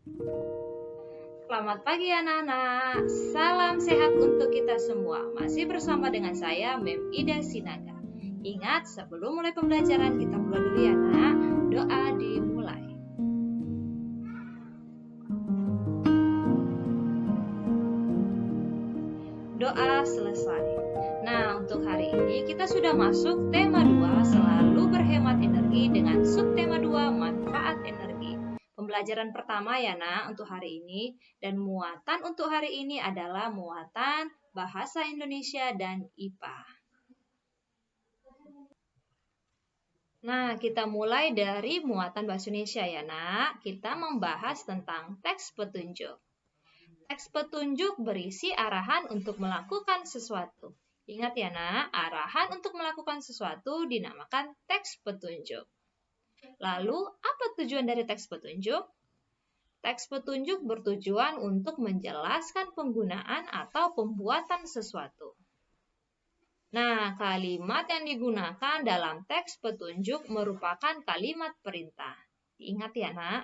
Selamat pagi anak-anak, salam sehat untuk kita semua. Masih bersama dengan saya, Mem Ida Sinaga. Ingat, sebelum mulai pembelajaran kita mulai dulu ya nak, doa dimulai. Doa selesai. Nah, untuk hari ini kita sudah masuk tema 2, selalu berhemat energi dengan subtema 2, manfaat energi. Pembelajaran pertama ya nak untuk hari ini, dan muatan untuk hari ini adalah muatan bahasa Indonesia dan IPA. Nah, kita mulai dari muatan bahasa Indonesia ya nak. Kita membahas tentang teks petunjuk. Teks petunjuk berisi arahan untuk melakukan sesuatu. Ingat ya nak, arahan untuk melakukan sesuatu dinamakan teks petunjuk. Lalu, apa tujuan dari teks petunjuk? Teks petunjuk bertujuan untuk menjelaskan penggunaan atau pembuatan sesuatu. Nah, kalimat yang digunakan dalam teks petunjuk merupakan kalimat perintah. Ingat ya nak.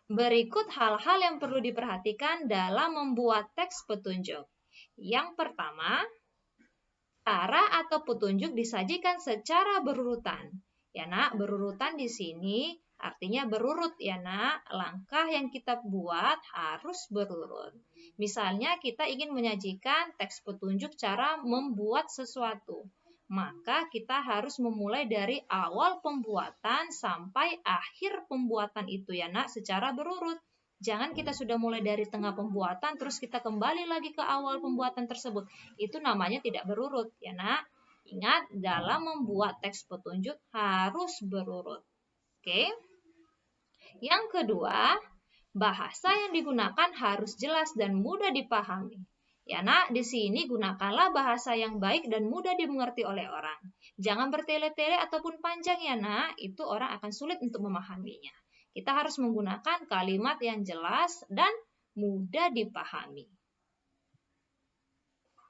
Berikut hal-hal yang perlu diperhatikan dalam membuat teks petunjuk. Yang pertama, cara atau petunjuk disajikan secara berurutan. Ya nak, berurutan di sini artinya berurut ya nak. Langkah yang kita buat harus berurut. Misalnya kita ingin menyajikan teks petunjuk cara membuat sesuatu. Maka kita harus memulai dari awal pembuatan sampai akhir pembuatan itu ya nak secara berurut. Jangan kita sudah mulai dari tengah pembuatan terus kita kembali lagi ke awal pembuatan tersebut. Itu namanya tidak berurut ya nak. Ingat, dalam membuat teks petunjuk harus berurut. Oke. Yang kedua, bahasa yang digunakan harus jelas dan mudah dipahami. Ya nak, di sini gunakanlah bahasa yang baik dan mudah dimengerti oleh orang. Jangan bertele-tele ataupun panjang ya nak, itu orang akan sulit untuk memahaminya. Kita harus menggunakan kalimat yang jelas dan mudah dipahami.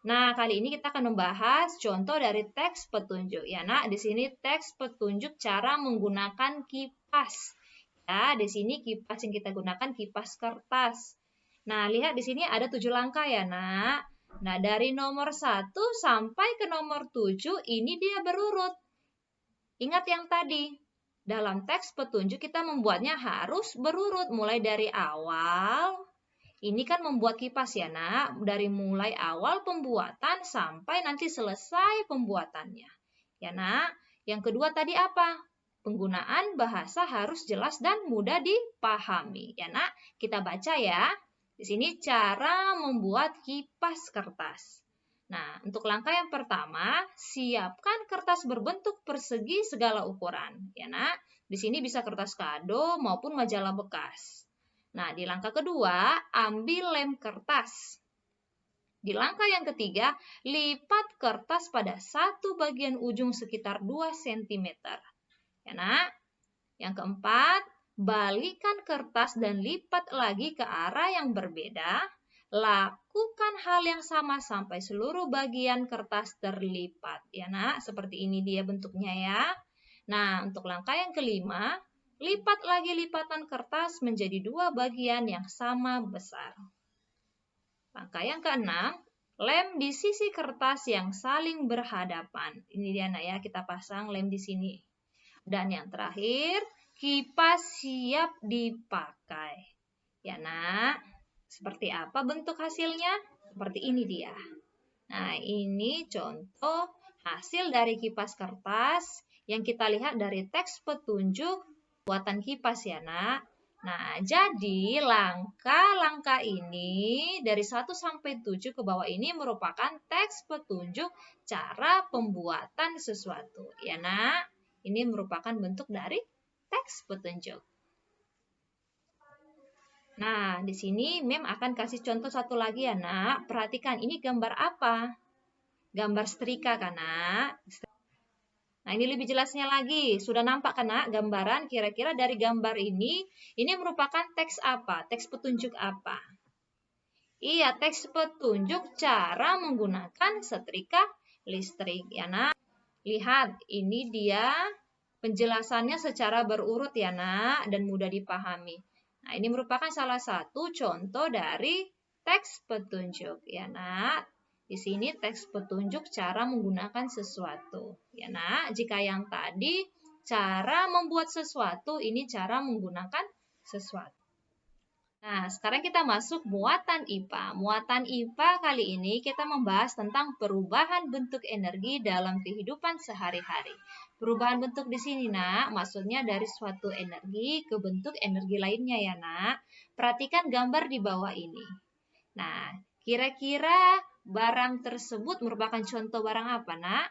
Nah, kali ini kita akan membahas contoh dari teks petunjuk. Ya, nak, di sini teks petunjuk cara menggunakan kipas. Ya, di sini kipas yang kita gunakan kipas kertas. Nah, lihat di sini ada 7 langkah ya, nak. Nah, dari nomor 1 sampai ke nomor 7 ini dia berurut. Ingat yang tadi. Dalam teks petunjuk kita membuatnya harus berurut mulai dari awal. Ini kan membuat kipas ya nak, dari mulai awal pembuatan sampai nanti selesai pembuatannya. Ya nak, yang kedua tadi apa? Penggunaan bahasa harus jelas dan mudah dipahami. Ya nak, kita baca ya. Di sini cara membuat kipas kertas. Nah, untuk langkah yang pertama, siapkan kertas berbentuk persegi segala ukuran. Ya nak, di sini bisa kertas kado maupun majalah bekas. Nah, di langkah kedua, ambil lem kertas. Di langkah yang ketiga, lipat kertas pada satu bagian ujung sekitar 2 cm. Ya, nak. Yang keempat, balikan kertas dan lipat lagi ke arah yang berbeda. Lakukan hal yang sama sampai seluruh bagian kertas terlipat. Ya, nak, seperti ini dia bentuknya ya. Nah, untuk langkah yang kelima, lipat lagi lipatan kertas menjadi 2 bagian yang sama besar. Langkah yang keenam, lem di sisi kertas yang saling berhadapan. Ini dia nak ya, kita pasang lem di sini. Dan yang terakhir, kipas siap dipakai. Ya nak, seperti apa bentuk hasilnya? Seperti ini dia. Nah, ini contoh hasil dari kipas kertas yang kita lihat dari teks petunjuk buatan kipas ya nak. Nah, jadi langkah-langkah ini dari 1 sampai 7 ke bawah ini merupakan teks petunjuk cara pembuatan sesuatu. Ya nak, ini merupakan bentuk dari teks petunjuk. Nah, di sini Mem akan kasih contoh satu lagi ya nak. Perhatikan, ini gambar apa? Gambar setrika kan nak? Nah, ini lebih jelasnya lagi. Sudah nampak kan nak gambaran? Kira-kira dari gambar ini merupakan teks apa? Teks petunjuk apa? Iya, teks petunjuk cara menggunakan setrika listrik. Ya nak, lihat ini dia penjelasannya secara berurut ya nak, dan mudah dipahami. Nah, ini merupakan salah satu contoh dari teks petunjuk ya nak. Di sini teks petunjuk cara menggunakan sesuatu ya nak. Jika yang tadi cara membuat sesuatu, ini cara menggunakan sesuatu. Nah, sekarang kita masuk muatan IPA. Muatan IPA kali ini kita membahas tentang perubahan bentuk energi dalam kehidupan sehari-hari. Perubahan bentuk di sini, nak, maksudnya dari suatu energi ke bentuk energi lainnya ya, nak. Perhatikan gambar di bawah ini. Nah, kira-kira barang tersebut merupakan contoh barang apa, nak?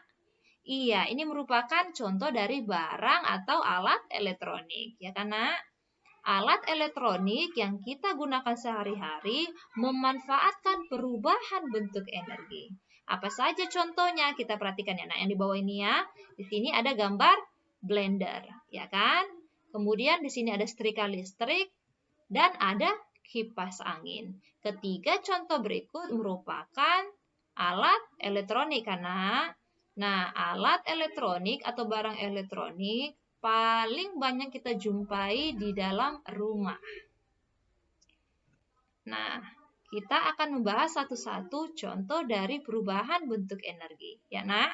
Iya, ini merupakan contoh dari barang atau alat elektronik, ya kan, nak? Alat elektronik yang kita gunakan sehari-hari memanfaatkan perubahan bentuk energi. Apa saja contohnya? Kita perhatikan ya, nah yang di bawah ini ya. Di sini ada gambar blender, ya kan? Kemudian di sini ada setrika listrik dan ada kipas angin. Ketiga contoh berikut merupakan alat elektronik karena alat elektronik atau barang elektronik paling banyak kita jumpai di dalam rumah. Nah, kita akan membahas satu-satu contoh dari perubahan bentuk energi. Ya, nak?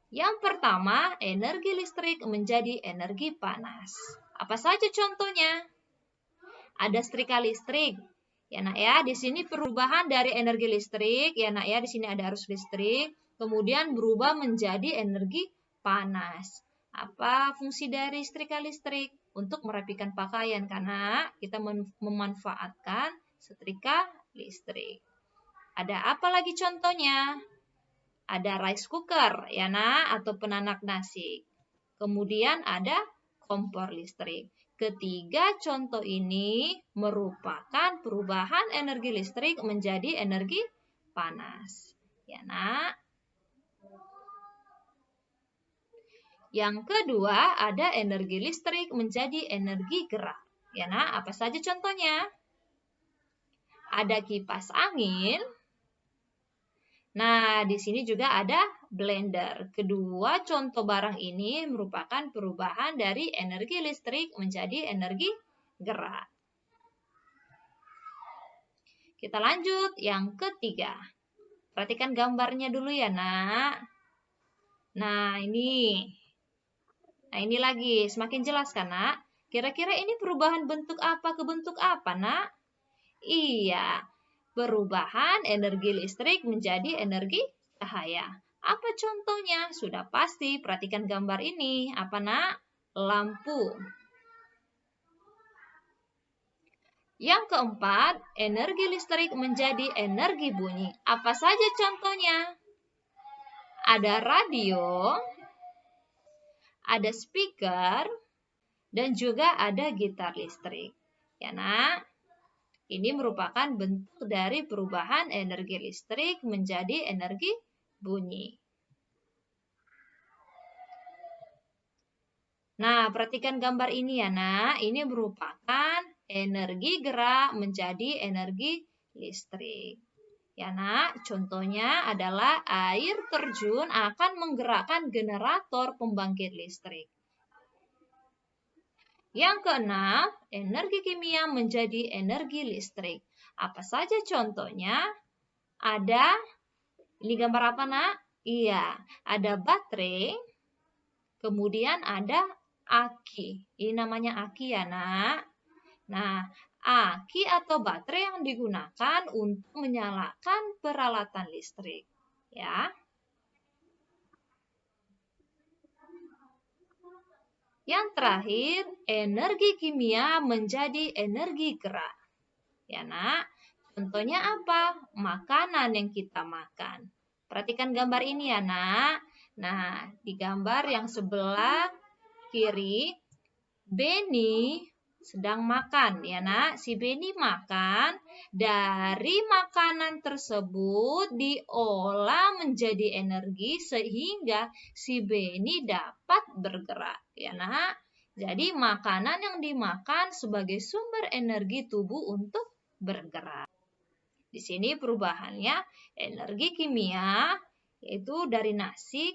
Yang pertama, energi listrik menjadi energi panas. Apa saja contohnya? Ada setrika listrik. Ya, nak ya, di sini perubahan dari energi listrik, ya, nak ya, di sini ada arus listrik, kemudian berubah menjadi energi panas. Apa fungsi dari setrika listrik? Untuk merapikan pakaian karena kita memanfaatkan setrika listrik. Ada apa lagi contohnya? Ada rice cooker ya nak, atau penanak nasi. Kemudian ada kompor listrik. Ketiga contoh ini merupakan perubahan energi listrik menjadi energi panas. Ya nak. Yang kedua, ada energi listrik menjadi energi gerak. Ya, nah, apa saja contohnya? Ada kipas angin. Nah, di sini juga ada blender. Kedua contoh barang ini merupakan perubahan dari energi listrik menjadi energi gerak. Kita lanjut yang ketiga. Perhatikan gambarnya dulu ya, nak. Nah, ini. Nah, ini lagi, semakin jelas kan, nak? Kira-kira ini perubahan bentuk apa ke bentuk apa, nak? Iya, perubahan energi listrik menjadi energi cahaya. Apa contohnya? Sudah pasti, perhatikan gambar ini. Apa, nak? Lampu. Yang keempat, energi listrik menjadi energi bunyi. Apa saja contohnya? Ada radio, ada speaker, dan juga ada gitar listrik. Ya, nak. Ini merupakan bentuk dari perubahan energi listrik menjadi energi bunyi. Nah, perhatikan gambar ini ya, nak. Ini merupakan energi gerak menjadi energi listrik. Ya, nak, contohnya adalah air terjun akan menggerakkan generator pembangkit listrik. Yang keenam, energi kimia menjadi energi listrik. Apa saja contohnya? Ada, ini gambar apa, nak? Iya, ada baterai, kemudian ada aki. Ini namanya aki ya, nak. Nah, aki atau baterai yang digunakan untuk menyalakan peralatan listrik. Ya. Yang terakhir, energi kimia menjadi energi gerak. Ya, nak. Contohnya apa? Makanan yang kita makan. Perhatikan gambar ini ya, nak. Nah, di gambar yang sebelah kiri, Beni sedang makan ya, nak. Si Beni makan, dari makanan tersebut diolah menjadi energi sehingga si Beni dapat bergerak ya, nak. Jadi makanan yang dimakan sebagai sumber energi tubuh untuk bergerak. Di sini perubahannya energi kimia yaitu dari nasi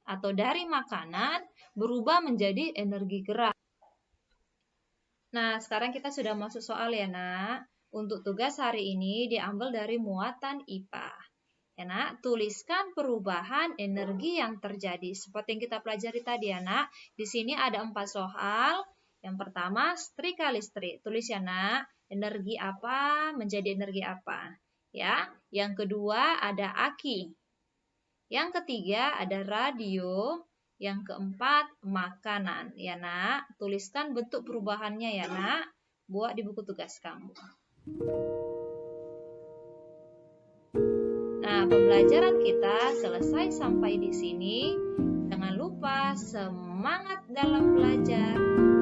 atau dari makanan berubah menjadi energi gerak. Nah, sekarang kita sudah masuk soal ya, Nak. Untuk tugas hari ini diambil dari muatan IPA. Ya, Nak, tuliskan perubahan energi yang terjadi. Seperti yang kita pelajari tadi ya, Nak. Di sini ada 4 soal. Yang pertama, setrika listrik. Tulis ya, Nak, energi apa menjadi energi apa. Ya. Yang kedua ada aki. Yang ketiga ada radio. Yang keempat makanan. Ya, Nak, tuliskan bentuk perubahannya ya, Nak. Buat di buku tugas kamu. Nah, pembelajaran kita selesai sampai di sini. Jangan lupa semangat dalam belajar.